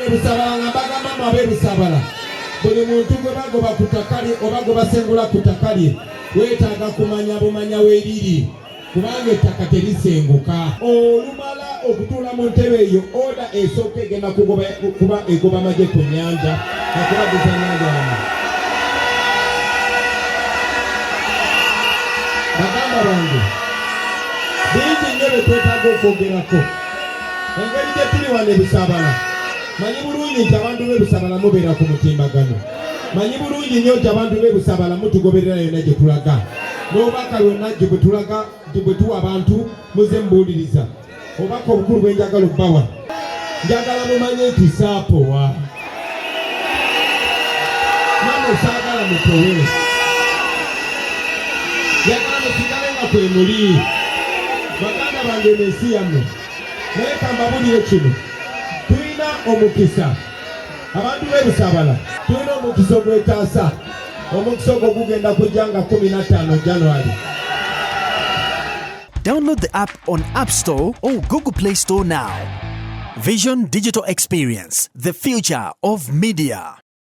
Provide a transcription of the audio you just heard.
wane Busabala nga bagamba mwabe Busabala buli muntu gwe bagoba ku ttaka lye oba gwe basengula ku ttaka lye weetaaga kumanya bumanya weeriri kubanga ettaka terisenguka. Olumala okutuula mu ntebe eyo oda esooka egenda kuba egoba amagye ku nnyanja akulagiza nnyanja wano. Baganda bange bingi nnyo bye twetaaga okwogerako. Engeri gye tuli wano e Busabala manyi bulungi nti abantu b'e Busabala mubeera ku mutimbagano. Manyi bulungi nnyo nti abantu b'e Busabala mutugoberera yonna gye tulaga n'obubaka lwonna gye bwe tulaga gye bwe tuwa abantu muze mbuuliriza. Obubaka obukulu bwe njagala obbawa njagala mumanye nti saapowa namwe saagala mutowe njagala musigale nga kwe muli. Baganda bange ensi yammwe naye kambabulire kino tulina omukisa abantu b'e Busabala tulina omukisa ogwetaasa. Omukisa ogwo gugenda kujja nga 15 January. Download the app on App Store or Google Play Store now. Vision Digital Experience, the future of media.